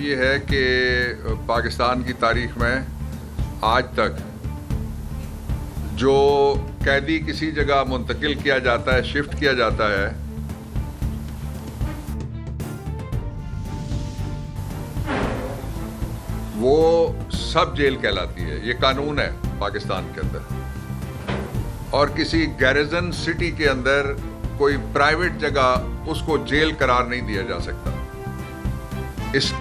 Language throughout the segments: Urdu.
یہ ہے کہ پاکستان کی تاریخ میں آج تک جو قیدی کسی جگہ منتقل کیا جاتا ہے، شفٹ کیا جاتا ہے، وہ سب جیل کہلاتی ہے۔ یہ قانون ہے پاکستان کے اندر، اور کسی گیریزن سٹی کے اندر کوئی پرائیویٹ جگہ اس کو جیل قرار نہیں دیا جا سکتا۔ اس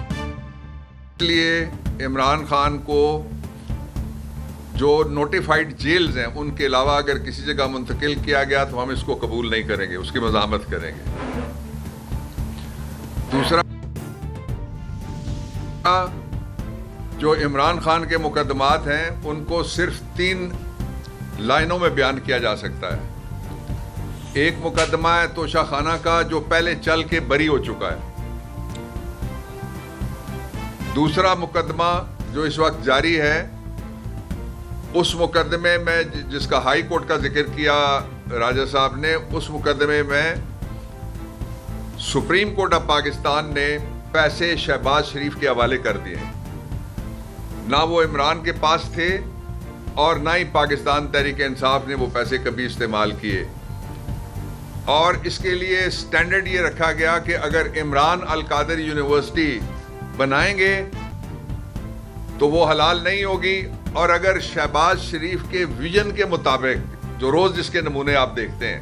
لیے عمران خان کو جو نوٹیفائڈ جیلز ہیں ان کے علاوہ اگر کسی جگہ منتقل کیا گیا تو ہم اس کو قبول نہیں کریں گے، اس کی مزاحمت کریں گے۔ دوسرا، جو عمران خان کے مقدمات ہیں ان کو صرف 3 لائنوں میں بیان کیا جا سکتا ہے۔ ایک مقدمہ ہے توشہ خانہ کا، جو پہلے چل کے بری ہو چکا ہے۔ دوسرا مقدمہ جو اس وقت جاری ہے، اس مقدمے میں جس کا ہائی کورٹ کا ذکر کیا راجہ صاحب نے، اس مقدمے میں سپریم کورٹ آف پاکستان نے پیسے شہباز شریف کے حوالے کر دیے ہیں۔ نہ وہ عمران کے پاس تھے اور نہ ہی پاکستان تحریک انصاف نے وہ پیسے کبھی استعمال کیے، اور اس کے لیے سٹینڈرڈ یہ رکھا گیا کہ اگر عمران القادری یونیورسٹی بنائیں گے تو وہ حلال نہیں ہوگی، اور اگر شہباز شریف کے ویژن کے مطابق جو روز جس کے نمونے آپ دیکھتے ہیں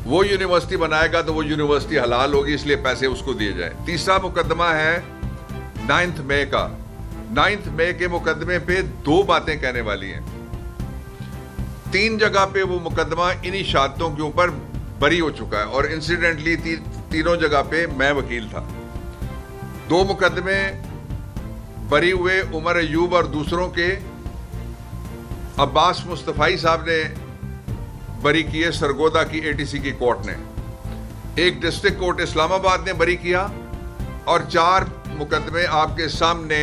وہ یونیورسٹی بنائے گا تو وہ یونیورسٹی حلال ہوگی، اس لیے پیسے اس کو دیے جائیں۔ تیسرا مقدمہ ہے 9 مئی کا۔ 9 مئی کے مقدمے پہ 2 باتیں کہنے والی ہیں۔ 3 جگہ پہ وہ مقدمہ انہی شہادتوں کے اوپر بری ہو چکا ہے، اور انسیڈنٹلی تینوں جگہ پہ میں وکیل تھا۔ 2 مقدمے بری ہوئے عمر ایوب اور دوسروں کے، عباس مصطفی صاحب نے بری کیے سرگودا کی ATC کی کورٹ نے، ایک ڈسٹرکٹ کورٹ اسلام آباد نے بری کیا، اور 4 مقدمے آپ کے سامنے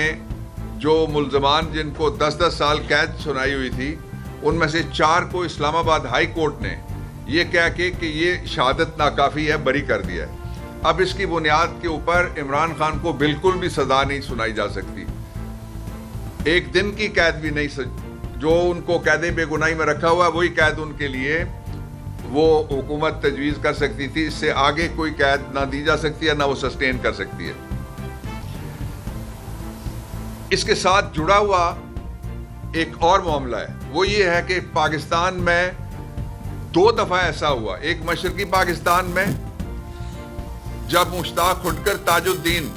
جو ملزمان جن کو 10 سال قید سنائی ہوئی تھی، ان میں سے 4 کو اسلام آباد ہائی کورٹ نے یہ کہہ کے کہ یہ شہادت ناکافی ہے بری کر دیا ہے۔ اب اس کی بنیاد کے اوپر عمران خان کو بالکل بھی سزا نہیں سنائی جا سکتی، 1 دن کی قید بھی نہیں، جو ان کو قید بے گناہی میں رکھا ہوا ہے وہی قید ان کے لیے وہ حکومت تجویز کر سکتی تھی۔ اس سے آگے کوئی قید نہ دی جا سکتی ہے، نہ وہ سسٹین کر سکتی ہے۔ اس کے ساتھ جڑا ہوا ایک اور معاملہ ہے، وہ یہ ہے کہ پاکستان میں 2 دفعہ ایسا ہوا۔ ایک مشرقی پاکستان میں جب مشتاق کھٹکر، تاج الدین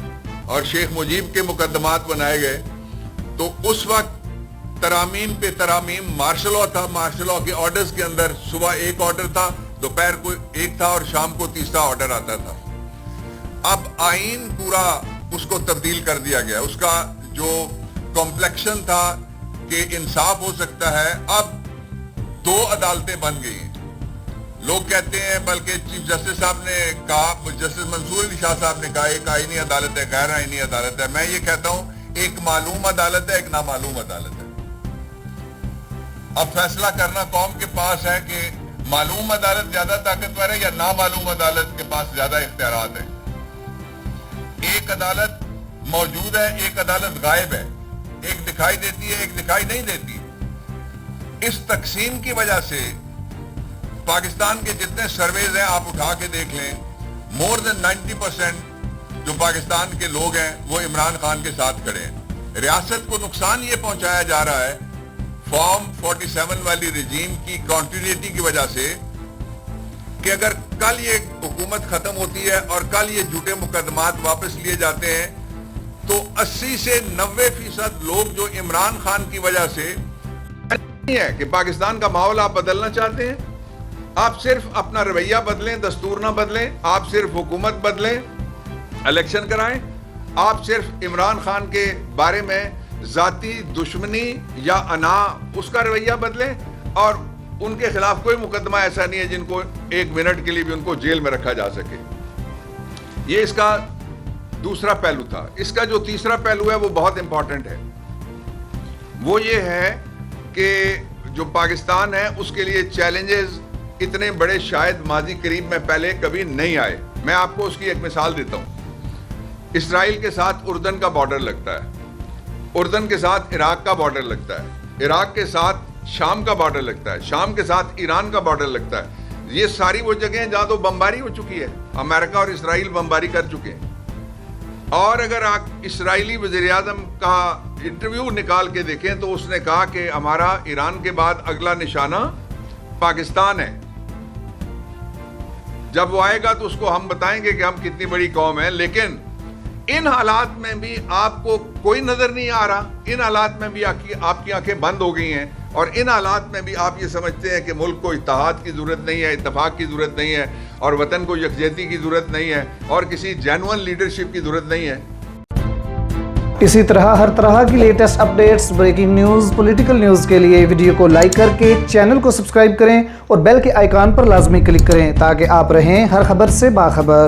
اور شیخ مجیب کے مقدمات بنائے گئے تو اس وقت ترامیم پہ ترامیم، مارشل لا تھا، مارشل لا کے آرڈرز کے اندر صبح 1 آرڈر تھا، دوپہر کو 1 تھا، اور شام کو تیسرا آرڈر آتا تھا۔ اب آئین پورا اس کو تبدیل کر دیا گیا، اس کا جو کمپلیکشن تھا کہ انصاف ہو سکتا ہے، اب 2 عدالتیں بن گئی ہیں۔ لوگ کہتے ہیں، بلکہ چیف جسٹس صاحب نے کہا، جسٹس منصور علی شاہ صاحب نے کہا ایک آئینی عدالت ہے، غیر آئینی عدالت ہے۔ میں یہ کہتا ہوں ایک معلوم عدالت ہے، ایک نامعلوم عدالت ہے۔ اب فیصلہ کرنا قوم کے پاس ہے کہ معلوم عدالت زیادہ طاقتور ہے یا نامعلوم عدالت کے پاس زیادہ اختیارات ہیں۔ ایک عدالت موجود ہے، ایک عدالت غائب ہے، ایک دکھائی دیتی ہے، ایک دکھائی نہیں دیتی۔ اس تقسیم کی وجہ سے پاکستان کے جتنے سرویز ہیں آپ اٹھا کے دیکھ لیں، مور دین 90% جو پاکستان کے لوگ ہیں وہ عمران خان کے ساتھ کھڑے ہیں۔ ریاست کو نقصان یہ پہنچایا جا رہا ہے فارم 47 والی رجیم کی کنٹینیوٹی کی وجہ سے، کہ اگر کل یہ حکومت ختم ہوتی ہے اور کل یہ جھوٹے مقدمات واپس لیے جاتے ہیں تو 80 سے 90% لوگ جو عمران خان کی وجہ سے نہیں ہے کہ پاکستان کا ماحول آپ بدلنا چاہتے ہیں، آپ صرف اپنا رویہ بدلیں، دستور نہ بدلیں، آپ صرف حکومت بدلیں، الیکشن کرائیں، آپ صرف عمران خان کے بارے میں ذاتی دشمنی یا انا اس کا رویہ بدلیں، اور ان کے خلاف کوئی مقدمہ ایسا نہیں ہے جن کو 1 منٹ کے لیے بھی ان کو جیل میں رکھا جا سکے۔ یہ اس کا دوسرا پہلو تھا۔ اس کا جو تیسرا پہلو ہے وہ بہت امپورٹنٹ ہے، وہ یہ ہے کہ جو پاکستان ہے اس کے لیے چیلنجز اتنے بڑے شاید ماضی قریب میں پہلے کبھی نہیں آئے۔ میں آپ کو اس کی ایک مثال دیتا ہوں۔ اسرائیل کے ساتھ اردن کا بارڈر لگتا ہے, اردن کے ساتھ عراق کا بارڈر لگتا ہے, عراق کے ساتھ شام کا بارڈر لگتا ہے, شام کے ساتھ ایران کا بارڈر لگتا ہے. یہ ساری وہ جگہیں جہاں تو بمباری ہو چکی ہے, امریکہ اور اسرائیل بمباری کر چکے ہیں. اور اگر آپ اسرائیلی وزیر اعظم کا انٹرویو نکال کے دیکھیں تو اس نے کہا کہ ہمارا ایران کے بعد اگلا نشانہ پاکستان ہے. جب وہ آئے گا تو اس کو ہم بتائیں گے کہ ہم کتنی بڑی قوم ہیں. لیکن ان حالات میں بھی آپ کو کوئی نظر نہیں آ رہا, ان حالات میں بھی آپ کی آنکھیں بند ہو گئی ہیں, اور ان حالات میں بھی آپ یہ سمجھتے ہیں کہ ملک کو اتحاد کی ضرورت نہیں ہے, اتفاق کی ضرورت نہیں ہے, اور وطن کو یکجہتی کی ضرورت نہیں ہے, اور کسی جینوئن لیڈرشپ کی ضرورت نہیں ہے. اسی طرح ہر طرح کی latest updates, breaking news, political news کے لیے ویڈیو کو لائک کر کے چینل کو سبسکرائب کریں اور بیل کے آئیکن پر لازمی کلک کریں تاکہ آپ رہیں ہر خبر سے باخبر.